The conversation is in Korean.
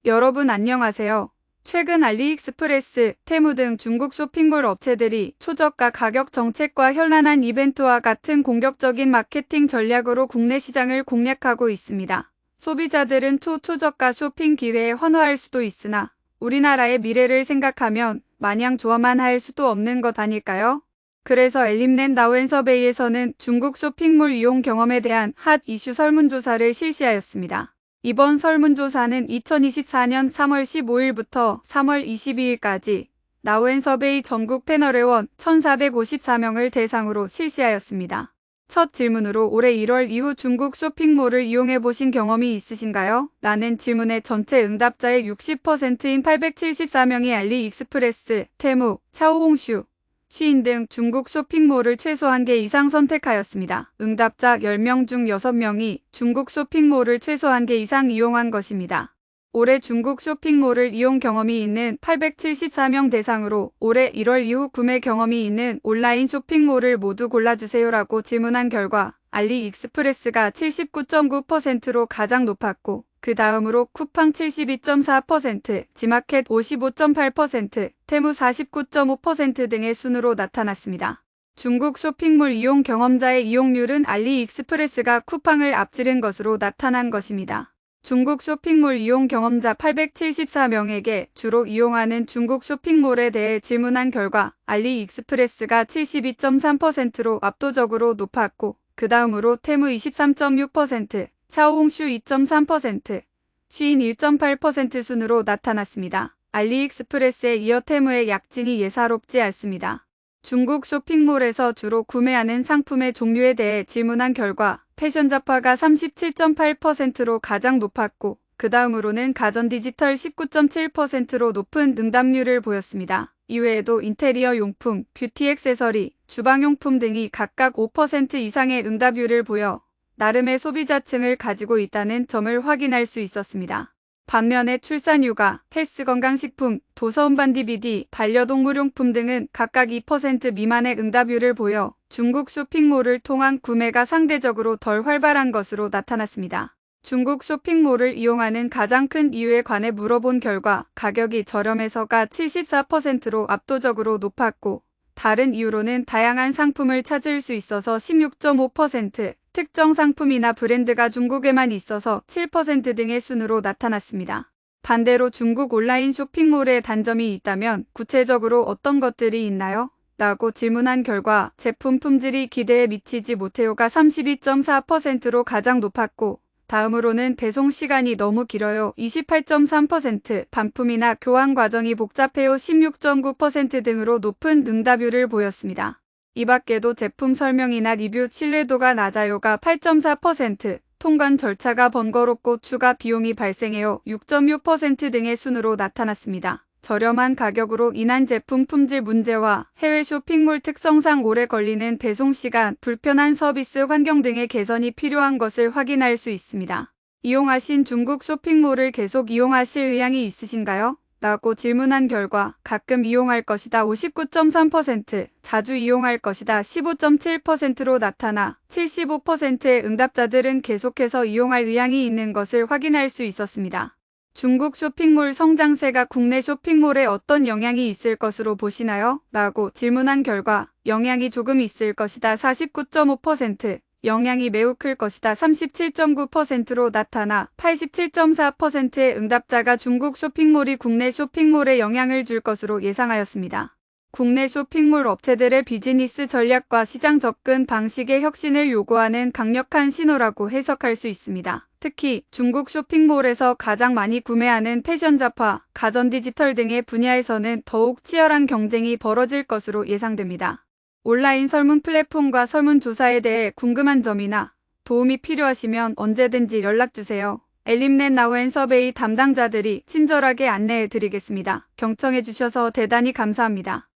여러분 안녕하세요. 최근 알리익스프레스, 테무 등 중국 쇼핑몰 업체들이 초저가 가격 정책과 현란한 이벤트와 같은 공격적인 마케팅 전략으로 국내 시장을 공략하고 있습니다. 소비자들은 초저가 쇼핑 기회에 환호할 수도 있으나 우리나라의 미래를 생각하면 마냥 좋아만 할 수도 없는 것 아닐까요? 그래서 엘림넷 나우앤서베이에서는 중국 쇼핑몰 이용 경험에 대한 핫 이슈 설문조사를 실시하였습니다. 이번 설문조사는 2024년 3월 15일부터 3월 22일까지 나우앤서베이 전국 패널회원 1,454명을 대상으로 실시하였습니다. 첫 질문으로 올해 1월 이후 중국 쇼핑몰을 이용해보신 경험이 있으신가요? 라는 질문에 전체 응답자의 60%인 874명이 알리익스프레스, 테무, 차오홍슈, 쉬인 등 중국 쇼핑몰을 최소 1개 이상 선택하였습니다. 응답자 10명 중 6명이 중국 쇼핑몰을 최소 1개 이상 이용한 것입니다. 올해 중국 쇼핑몰을 이용 경험이 있는 874명 대상으로 올해 1월 이후 구매 경험이 있는 온라인 쇼핑몰을 모두 골라주세요라고 질문한 결과 알리익스프레스가 79.9%로 가장 높았고 그 다음으로 쿠팡 72.4%, 지마켓 55.8%, 테무 49.5% 등의 순으로 나타났습니다. 중국 쇼핑몰 이용 경험자의 이용률은 알리익스프레스가 쿠팡을 앞지른 것으로 나타난 것입니다. 중국 쇼핑몰 이용 경험자 874명에게 주로 이용하는 중국 쇼핑몰에 대해 질문한 결과 알리익스프레스가 72.3%로 압도적으로 높았고 그 다음으로 테무 23.6%, 차오홍슈 2.3%, 쉬인 1.8% 순으로 나타났습니다. 알리익스프레스에 이어 테무의 약진이 예사롭지 않습니다. 중국 쇼핑몰에서 주로 구매하는 상품의 종류에 대해 질문한 결과 패션 잡화가 37.8%로 가장 높았고 그 다음으로는 가전 디지털 19.7%로 높은 응답률을 보였습니다. 이외에도 인테리어 용품, 뷰티 액세서리, 주방용품 등이 각각 5% 이상의 응답률을 보여 나름의 소비자층을 가지고 있다는 점을 확인할 수 있었습니다. 반면에 출산휴가, 헬스 건강식품, 도서음반 DVD, 반려동물용품 등은 각각 2% 미만의 응답률을 보여 중국 쇼핑몰을 통한 구매가 상대적으로 덜 활발한 것으로 나타났습니다. 중국 쇼핑몰을 이용하는 가장 큰 이유에 관해 물어본 결과 가격이 저렴해서가 74%로 압도적으로 높았고 다른 이유로는 다양한 상품을 찾을 수 있어서 16.5%, 특정 상품이나 브랜드가 중국에만 있어서 7% 등의 순으로 나타났습니다. 반대로 중국 온라인 쇼핑몰의 단점이 있다면 구체적으로 어떤 것들이 있나요? 라고 질문한 결과 제품 품질이 기대에 미치지 못해요가 32.4%로 가장 높았고 다음으로는 배송 시간이 너무 길어요 28.3%, 반품이나 교환 과정이 복잡해요 16.9% 등으로 높은 응답률을 보였습니다. 이 밖에도 제품 설명이나 리뷰 신뢰도가 낮아요가 8.4%, 통관 절차가 번거롭고 추가 비용이 발생해요 6.6% 등의 순으로 나타났습니다. 저렴한 가격으로 인한 제품 품질 문제와 해외 쇼핑몰 특성상 오래 걸리는 배송 시간, 불편한 서비스 환경 등의 개선이 필요한 것을 확인할 수 있습니다. 이용하신 중국 쇼핑몰을 계속 이용하실 의향이 있으신가요? 라고 질문한 결과 가끔 이용할 것이다 59.3%, 자주 이용할 것이다 15.7%로 나타나 75%의 응답자들은 계속해서 이용할 의향이 있는 것을 확인할 수 있었습니다. 중국 쇼핑몰 성장세가 국내 쇼핑몰에 어떤 영향이 있을 것으로 보시나요? 라고 질문한 결과 영향이 조금 있을 것이다 49.5%, 영향이 매우 클 것이다 37.9%로 나타나 87.4%의 응답자가 중국 쇼핑몰이 국내 쇼핑몰에 영향을 줄 것으로 예상하였습니다. 국내 쇼핑몰 업체들의 비즈니스 전략과 시장 접근 방식의 혁신을 요구하는 강력한 신호라고 해석할 수 있습니다. 특히 중국 쇼핑몰에서 가장 많이 구매하는 패션 잡화, 가전 디지털 등의 분야에서는 더욱 치열한 경쟁이 벌어질 것으로 예상됩니다. 온라인 설문 플랫폼과 설문조사에 대해 궁금한 점이나 도움이 필요하시면 언제든지 연락주세요. 엘림넷 나우앤서베이 담당자들이 친절하게 안내해 드리겠습니다. 경청해 주셔서 대단히 감사합니다.